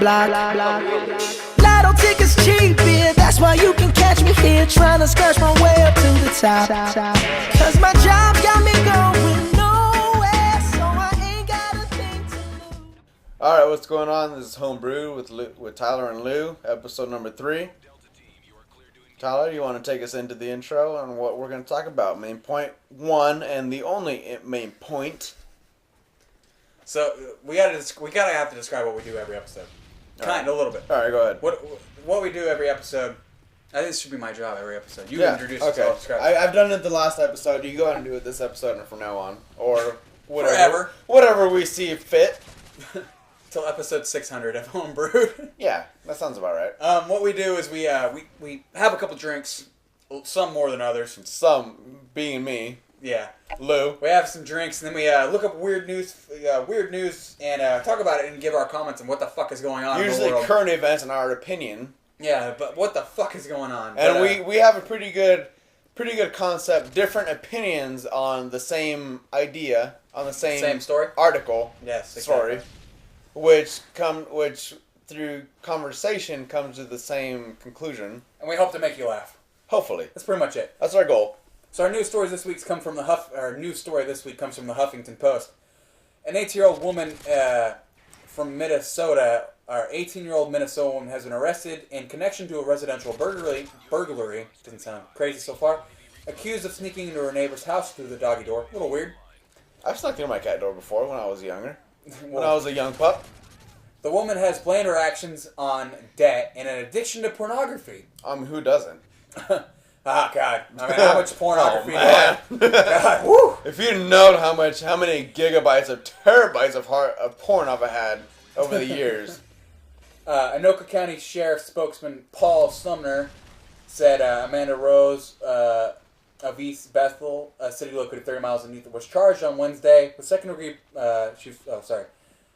block. Lotto tickets cheap, yeah, that's why you can catch me here trying to scratch my way up to the top. Cause my job got me going nowhere, so I ain't got a thing to lose. Alright, what's going on? This is Hombrewed with Tyler and Lou, episode number 3. Tyler, you want to take us into the intro on what we're going to talk about? Main point 1 and the only main point. So we gotta have to describe what we do every episode, a little bit. All right, go ahead. What we do every episode. I think this should be my job every episode. You introduce okay. yourself. Describe. I've done it the last episode. You go ahead and do it this episode and from now on, or whatever. Forever. Whatever we see fit. Till episode 600 of Homebrewed. Yeah, that sounds about right. What we do is we have a couple drinks, some more than others. Some being me. Yeah. Lou. We have some drinks, and then we look up weird news, and talk about it and give our comments on what the fuck is going on in the Usually world. current events in our opinion. Yeah, but what the fuck is going on? And but, we have a pretty good concept, different opinions on the same idea, on the same story? article. Yes, story. Which through conversation comes to the same conclusion. And we hope to make you laugh. Hopefully. That's pretty much it. That's our goal. So our news story this week comes from the Huffington Post. An 18-year-old woman from Minnesota, or 18-year-old Minnesota woman, has been arrested in connection to a residential burglary. Doesn't sound crazy so far. Accused of sneaking into her neighbor's house through the doggy door. A little weird. I've snuck through my cat door before when I was younger. When I was a young pup. The woman has blamed her actions on debt and an addiction to pornography. Who doesn't? Ah, God. I mean, how much pornography? Oh, God, woo! If you know how many gigabytes of terabytes of porn I've had over the years. Anoka County Sheriff spokesman Paul Sumner said Amanda Rose of East Bethel, a city located 30 miles beneath it, was charged on Wednesday with second-degree.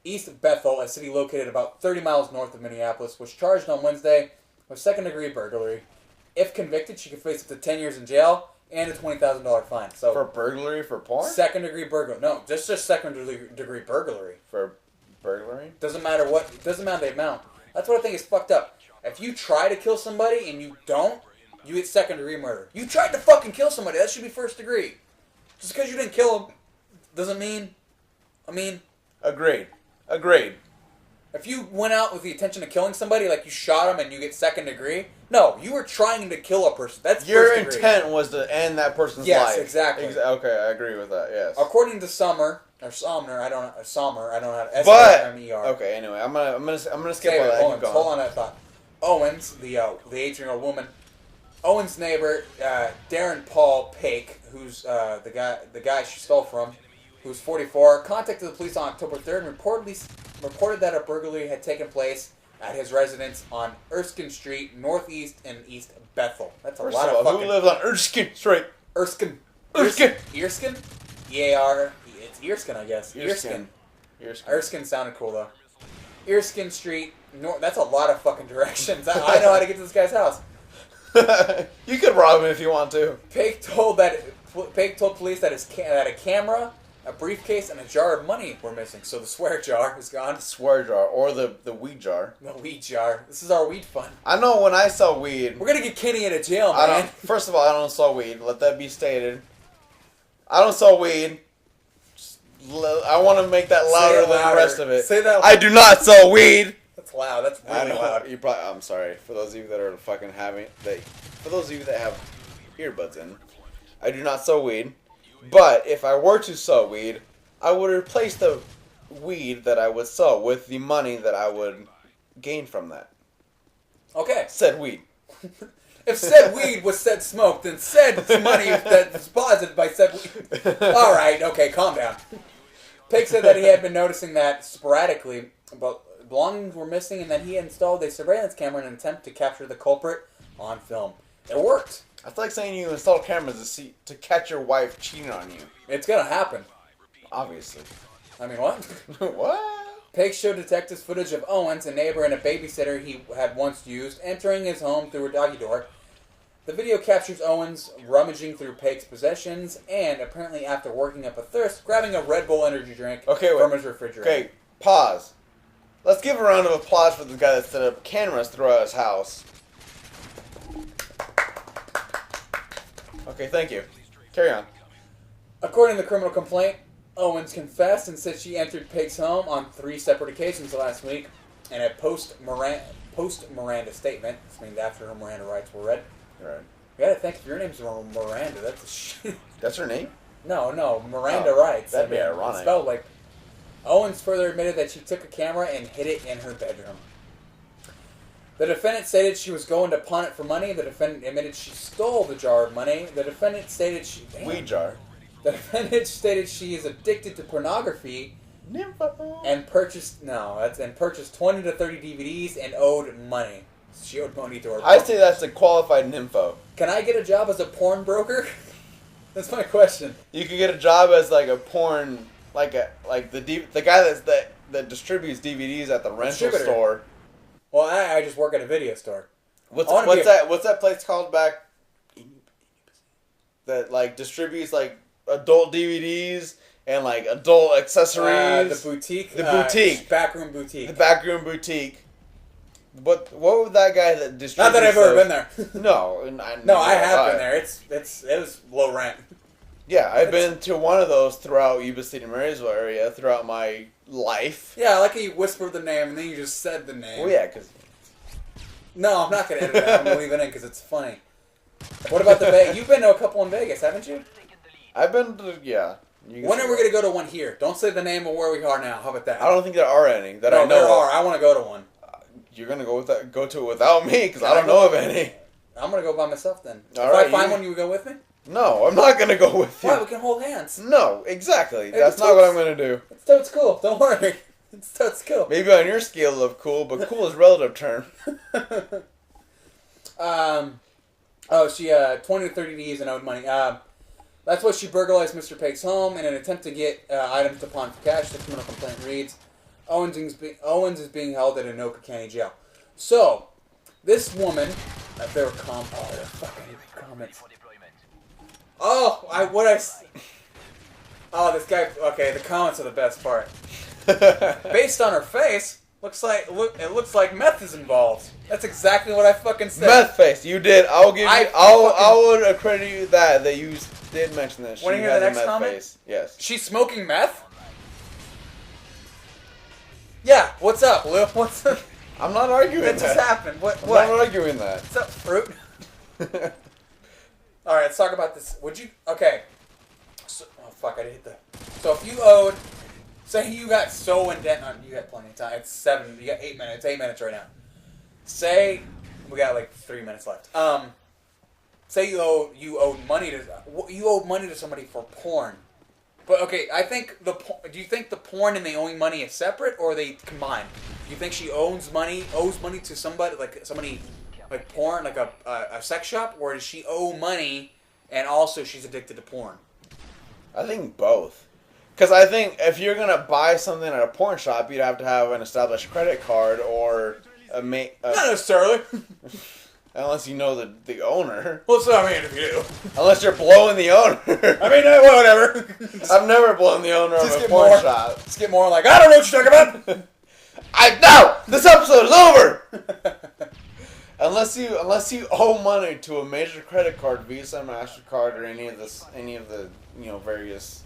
East Bethel, a city located about 30 miles north of Minneapolis, was charged on Wednesday with second-degree burglary. If convicted, she could face up to 10 years in jail and a $20,000 fine. So for burglary for porn? Second-degree burglary. No, just second-degree burglary. For burglary? Doesn't matter the amount. That's what I think is fucked up. If you try to kill somebody and you don't, you get second-degree murder. You tried to fucking kill somebody. That should be first degree. Just because you didn't kill them doesn't mean... Agreed. If you went out with the intention of killing somebody, like you shot them and you get second degree, no, you were trying to kill a person. That's your first degree. intent was to end that person's life. Yes, exactly. Okay, I agree with that. Yes. According to Sommer, I don't know how to. S-O-M-E-R. Okay, anyway, I'm gonna skip all that. Hold on that thought. Owens, the 18-year-old woman, Owen's neighbor, Darren Paul Paik, who's the guy she stole from, who's 44, contacted the police on October 3rd and reported that a burglary had taken place at his residence on Erskine Street, Northeast and East Bethel. That's a lot of fucking... Who lives on Erskine Street? Erskine. E-A-R... It's Erskine, I guess. Erskine. Erskine sounded cool, though. Erskine Street... That's a lot of fucking directions. I know how to get to this guy's house. You could rob him if you want to. Paik told police that a camera, a briefcase, and a jar of money were missing. So the swear jar is gone. Swear jar, or the weed jar. The weed jar. This is our weed fund. I know when I sell weed... We're gonna get Kenny out of jail, man. First of all, I don't sell weed. Let that be stated. I don't sell weed. I want to make that louder than the rest of it. Say that I do not sell weed! That's loud. That's really loud. I'm sorry. For those of you that are fucking for those of you that have earbuds in, I do not sell weed. But if I were to sell weed, I would replace the weed that I would sell with the money that I would gain from that. Okay. Said weed. If said weed was said smoke, then said money that was deposited by said weed. All right. Okay. Calm down. Paik said that he had been noticing that sporadically, but belongings were missing, and that he installed a surveillance camera in an attempt to capture the culprit on film. It worked. That's like saying you install cameras to catch your wife cheating on you. It's gonna happen. Obviously. I mean, what? What? Paik showed detectives footage of Owens, a neighbor and a babysitter he had once used, entering his home through a doggy door. The video captures Owens rummaging through Paik's possessions and, apparently after working up a thirst, grabbing a Red Bull energy drink from his refrigerator. Okay, pause. Let's give a round of applause for the guy that set up cameras throughout his house. Okay, thank you. Carry on. According to the criminal complaint, Owens confessed and said she entered Pig's home on 3 separate occasions last week in a post-Miranda statement. This means after her Miranda rights were read. Right. You gotta think, if your name's Miranda, that's a shit. That's her name? No, Miranda rights. That'd be ironic. It's spelled like... Owens further admitted that she took a camera and hid it in her bedroom. The defendant stated she was going to pawn it for money. The defendant admitted she stole the jar of money. The defendant stated she... Weed jar. The defendant stated she is addicted to pornography Nympho. and purchased 20 to 30 DVDs and owed money. She owed money to her. I say that's a qualified nympho. Can I get a job as a porn broker? That's my question. You could get a job as like a porn, the guy that distributes DVDs at the rental store. Well, I just work at a video store. What's that place called back? That like distributes like adult DVDs and like adult accessories. The boutique. The boutique. Backroom boutique. The backroom boutique. What would that guy that distributes? Not that I've ever been there. No, I have been there. It was low rent. Yeah, I've been to one of those throughout Yuba City, Marysville area throughout my life. Yeah, I like how you whispered the name and then you just said the name. Well, yeah, because... No, I'm not going to edit it. I'm going to leave it in because it's funny. What about the Vegas? You've been to a couple in Vegas, haven't you? I've been to, yeah. When are we going to go to one here? Don't say the name of where we are now. How about that? I don't think there are any that I know there of. are. I want to go to one. You're going to go to it without me because I don't know of any. I'm going to go by myself then. If right, I find one, you would go with me? No, I'm not going to go with you. Why? We can hold hands. No, exactly. That's not what I'm going to do. It's cool. Don't worry. It's cool. Maybe on your scale of cool, but cool is a relative term. She 20 to 30 Ds and owed money. That's what she burglarized Mr. Peg's home in an attempt to get items to pawn for cash. The criminal complaint reads, Owens is being held at Anoka County Jail. So, this woman, there were fucking comments. This guy. Okay, the comments are the best part. Based on her face, it looks like meth is involved. That's exactly what I fucking said. Meth face, you did. I would accredit you that you did mention that. Want to hear the next comment? Face. Yes. She's smoking meth? Yeah. What's up, Lou? What's up? I'm not arguing that. What just happened? What? I'm not arguing that. What's up, fruit? All right, let's talk about this. Would you? Okay. So, I didn't hit the. So if you owed, say you got so in debt, you got plenty of time. It's 7. You got 8 minutes. 8 minutes right now. Say we got like 3 minutes left. Say you owed money to somebody for porn. But okay, I think do you think the porn and the owing money is separate or are they combined? Do you think she owes money to somebody like porn, like a sex shop, or does she owe money and also she's addicted to porn? I think both. Because I think if you're going to buy something at a porn shop, you'd have to have an established credit card or not necessarily. Unless you know the owner. Well, so I mean, if you do. Unless you're blowing the owner. I mean, whatever. I've never blown the owner of a porn shop. Just get more like, I don't know what you're talking about. No! This episode is over! Unless you owe money to a major credit card, Visa, MasterCard, or any of the various.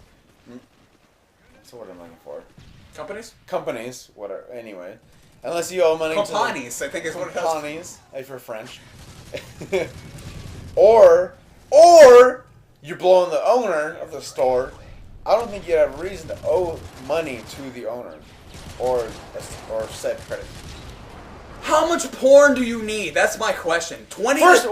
So what am I looking for? Companies, whatever. Anyway, unless you owe money Companies, I think is what it is. Companies, if you're French. or you're blowing the owner of the store. I don't think you have a reason to owe money to the owner or said credit. How much porn do you need? That's my question. 20. First of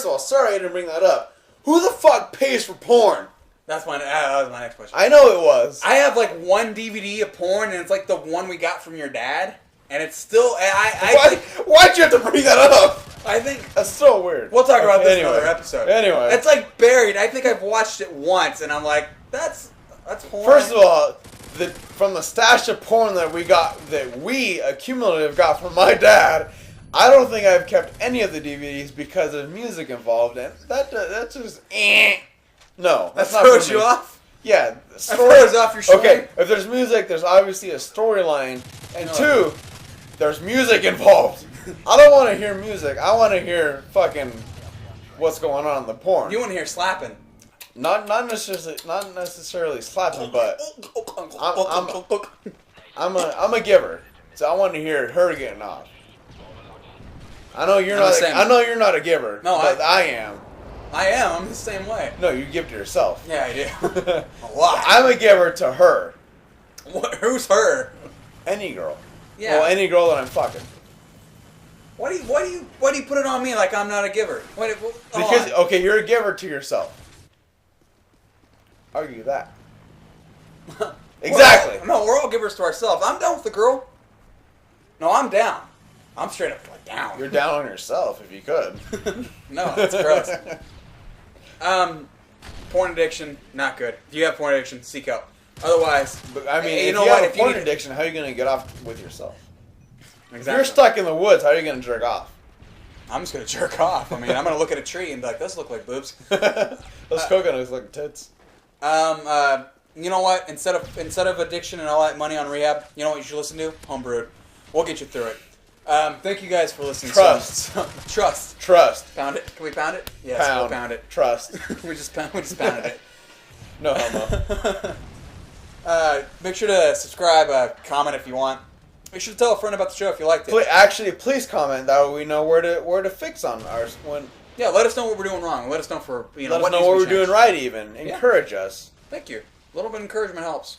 all, sorry I didn't bring that up. Who the fuck pays for porn? That was my next question. I know it was. I have like one DVD of porn, and it's like the one we got from your dad, and it's still. Why'd you have to bring that up? I think that's so weird. We'll talk about this in another episode. Anyway, it's like buried. I think I've watched it once, and I'm like, that's porn. First of all, from the stash of porn that we accumulative got from my dad, I don't think I've kept any of the DVDs because there's music involved, and that's just no. That's not throws you off. Yeah, throws off your shoulder. Okay, if there's music, there's obviously a storyline, And two, there's music involved. I don't want to hear music. I want to hear fucking what's going on in the porn. You want to hear slapping? Not necessarily slapping, but I'm a giver, so I want to hear her getting off. I know you're not a giver. No, but I am. I am. I'm the same way. No, you give to yourself. Yeah, I do. A lot. I'm a giver to her. Who's her? Any girl. Yeah. Well, any girl that I'm fucking. Why do you put it on me like I'm not a giver? Because okay, you're a giver to yourself. Argue that. Exactly. We're all givers to ourselves. I'm down with the girl. No, I'm down. I'm straight up like down. You're down on yourself if you could. No, that's gross. Porn addiction, not good. If you have porn addiction, seek help. Otherwise, but I mean, you if know you what? have a porn addiction, how are you going to get off with yourself? Exactly. If you're stuck in the woods, how are you going to jerk off? I'm just going to jerk off. I mean, I'm going to look at a tree and be like, "Those look like boobs." Those coconuts look like tits. You know what? Instead of addiction and all that money on rehab, you know what you should listen to? Hombrewed. We'll get you through it. Thank you guys for listening. Trust. Trust. Pound it. Can we pound it? Yes, we'll pound it. Trust. we just pounded it. No homo. Make sure to subscribe, comment if you want. Make sure to tell a friend about the show if you liked it. Please comment. That way we know where to fix on ours. Yeah, let us know what we're doing wrong. Let us know let us know what we're doing right. Even encourage us. Thank you. A little bit of encouragement helps.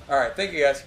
All right, thank you guys.